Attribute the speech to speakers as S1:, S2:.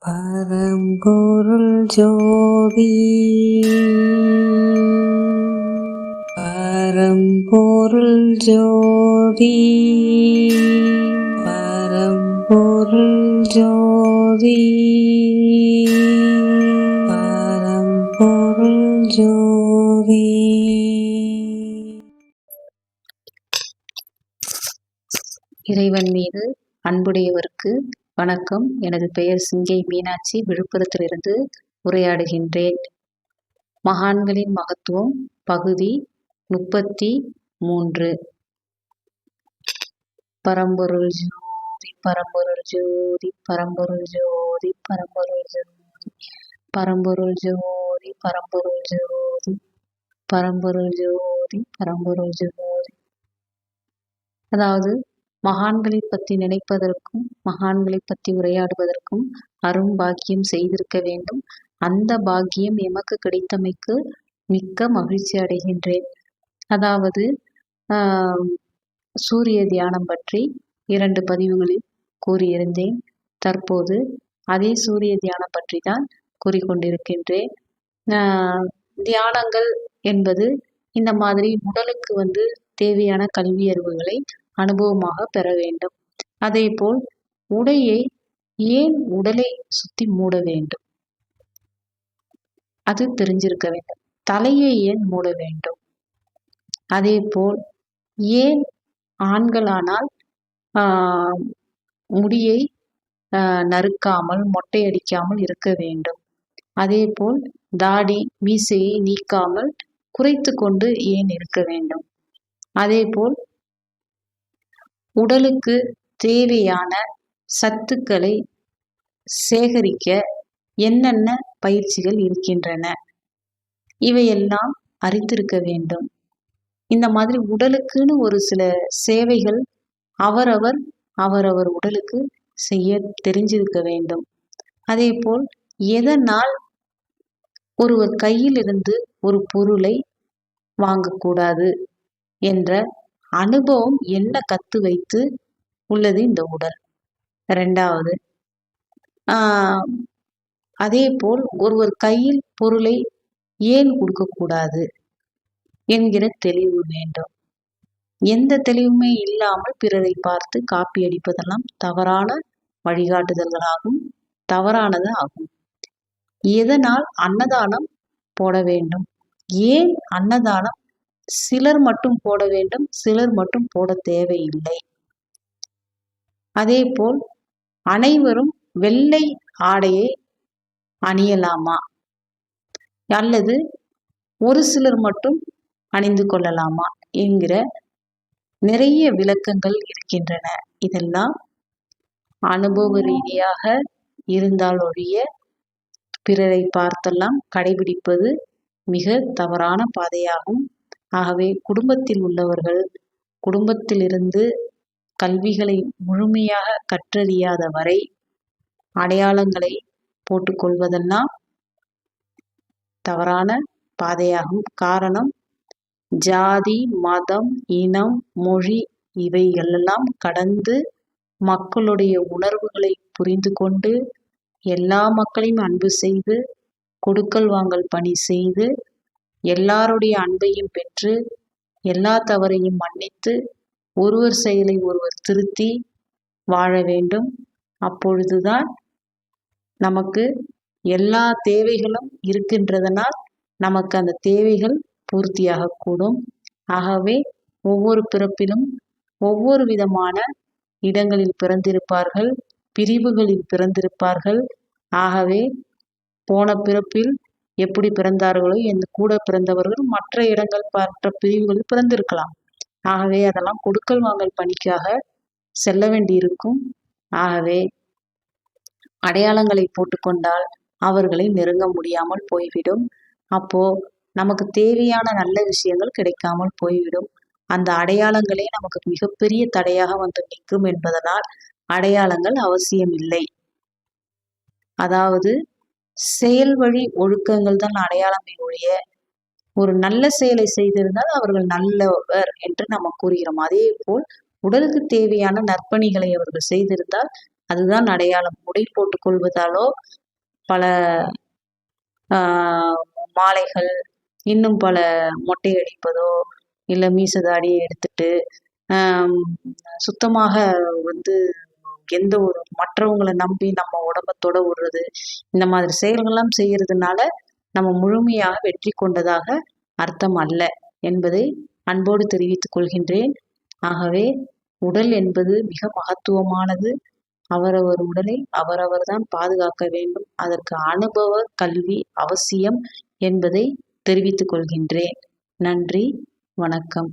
S1: பரம்பொருள் ஜோதி பரம்பொருள் ஜோதி பரம்பொருள் ஜோதி பரம்பொருள் ஜோதி.
S2: இறைவன் மீது அன்புடையவருக்கு வணக்கம். எனது பெயர் சிங்கை மீனாட்சி, விழுப்புரத்திலிருந்து உரையாடுகின்றேன். மகான்களின் மகத்துவம் பகுதி 33. பரம்பொருள் ஜோதி பரம்பொருள் ஜோதி பரம்பொருள் ஜோதி பரம்பொருள் ஜோதி பரம்பொருள் ஜோதி பரம்பொருள் ஜோதி பரம்பொருள் ஜோதி பரம்பொருள் ஜோதி. அதாவது மகான்களை பற்றி நினைப்பதற்கும் மகான்களை பற்றி உரையாடுவதற்கும் அரும் பாக்கியம் செய்திருக்க வேண்டும். அந்த பாக்கியம் எமக்கு கிடைத்தமைக்கு மிக்க மகிழ்ச்சி அடைகின்றேன். அதாவது சூரிய தியானம் பற்றி 2 பதிவுகளில் கூறியிருந்தேன். தற்போது அதே சூரிய தியானம் பற்றி தான் கூறிக்கொண்டிருக்கின்றேன். தியானங்கள் என்பது இந்த மாதிரி உடலுக்கு தேவையான கல்வி அறிவுகளை அனுபவமாக பெற வேண்டும். அதே போல் உடையை ஏன் உடலை சுத்தி மூட வேண்டும், அது தெரிஞ்சிருக்க வேண்டும். தலையை ஏன் மூட வேண்டும், அதே போல் ஏன் ஆண்களானால் முடியை நறுக்காமல் மொட்டையடிக்காமல் இருக்க வேண்டும், அதே போல் தாடி மீசையை நீக்காமல் குறைத்து கொண்டு ஏன் இருக்க வேண்டும், அதே போல் உடலுக்கு தேவையான சத்துக்களை சேகரிக்க என்னென்ன பயிற்சிகள் இருக்கின்றன, இவையெல்லாம் அறிந்திருக்க வேண்டும். இந்த மாதிரி உடலுக்குன்னு ஒரு சில சேவைகள் அவரவர் உடலுக்கு செய்ய தெரிஞ்சிருக்க வேண்டும். அதே போல் எதனால் ஒருவர் கையிலிருந்து ஒரு பொருளை வாங்கக்கூடாது என்ற அனுபவம் என்ன கத்து வைத்து உள்ளது இந்த உடல். 2வது, அதே போல் ஒருவர் கையில் பொருளை ஏன் கொடுக்கக்கூடாது என்கிற தெளிவு வேண்டும். எந்த தெளிவுமே இல்லாமல் பிறரை பார்த்து காப்பி அடிப்பதெல்லாம் தவறான வழிகாட்டுதல்களாகும், தவறானது ஆகும். எதனால் அன்னதானம் போட வேண்டும், ஏன் அன்னதானம் சிலர் மட்டும் போட வேண்டும், சிலர் மட்டும் போட தேவையில்லை. அதே போல் அனைவரும் வெள்ளை ஆடையை அணியலாமா அல்லது ஒரு சிலர் மட்டும் அணிந்து கொள்ளலாமா என்கிற நிறைய விளக்கங்கள் இருக்கின்றன. இதெல்லாம் அனுபவ ரீதியாக இருந்தால் ஒழிய பிறரை பார்த்தெல்லாம் கடைபிடிப்பது மிக தவறான பாதையாகும். ஆகவே குடும்பத்தில் உள்ளவர்கள் குடும்பத்திலிருந்து கல்விகளை முழுமையாக கற்றறியாத வரை அடையாளங்களை போட்டுக்கொள்வதெல்லாம் தவறான பாதையாகும். காரணம், ஜாதி மதம் இனம் மொழி இவைகளெல்லாம் கடந்து மக்களுடைய உணர்வுகளை புரிந்து கொண்டு எல்லா மக்களையும் அன்பு செய்து கொடுக்கல் வாங்கல் பணி செய்து எல்லாருடைய அன்பையும் பெற்று எல்லா தவறையும் மன்னித்து ஒருவர் செயலை ஒருவர் திருத்தி வாழ வேண்டும். அப்பொழுதுதான் நமக்கு எல்லா தேவைகளும் இருக்கின்றதனால் நமக்கு அந்த தேவைகள் பூர்த்தியாகக்கூடும். ஆகவே ஒவ்வொரு பிறப்பிலும் ஒவ்வொரு விதமான இடங்களில் பிறந்திருப்பார்கள், பிரிவுகளில் பிறந்திருப்பார்கள். ஆகவே போன பிறப்பில் எப்படி பிறந்தார்களோ என் கூட பிறந்தவர்கள் மற்ற இடங்கள் மற்ற பிரிவுகளில் பிறந்திருக்கலாம். ஆகவே அதெல்லாம் கொடுக்கல் வாங்கல் பணிக்காக செல்ல வேண்டியிருக்கும். ஆகவே அடையாளங்களை போட்டுக்கொண்டால் அவர்களை நெருங்க முடியாமல் போய்விடும். அப்போ நமக்கு தேவையான நல்ல விஷயங்கள் கிடைக்காமல் போய்விடும். அந்த அடையாளங்களே நமக்கு மிகப்பெரிய தடையாக நிற்கும் என்பதனால் அடையாளங்கள் அவசியம் இல்லை. அதாவது செயல் வழி ஒழுக்கங்கள் தான் அடையாளமே ஒழிய ஒரு நல்ல செயலை செய்திருந்தால் அவர்கள் நல்லவர் என்று நம்ம கூறுகிறோம். அதே போல் உடலுக்கு தேவையான நற்பணிகளை அவர்கள் செய்திருந்தால் அதுதான் அடையாளம். உடை போட்டுக் கொள்வதாலோ பல ஆஹ், மாலைகள், இன்னும் பல மொட்டை அடிப்பதோ இல்லை மீச தாடியை எடுத்துட்டு ஆம், சுத்தமாக வந்து எந்த ஒரு மற்றவங்களை நம்பி நம்ம உடம்பத்தோட விடுறது, இந்த மாதிரி செயல்கள்லாம் செய்யறதுனால நம்ம முழுமையாக வெற்றி கொண்டதாக அர்த்தம் அல்ல என்பதை அன்போடு தெரிவித்துக் கொள்கின்றேன். ஆகவே உடல் என்பது மிக மகத்துவமானது. அவரவர் உடலை அவரவர்தான் பாதுகாக்க வேண்டும். அதற்கு அனுபவ கல்வி அவசியம் என்பதை தெரிவித்துக் கொள்கின்றேன். நன்றி, வணக்கம்.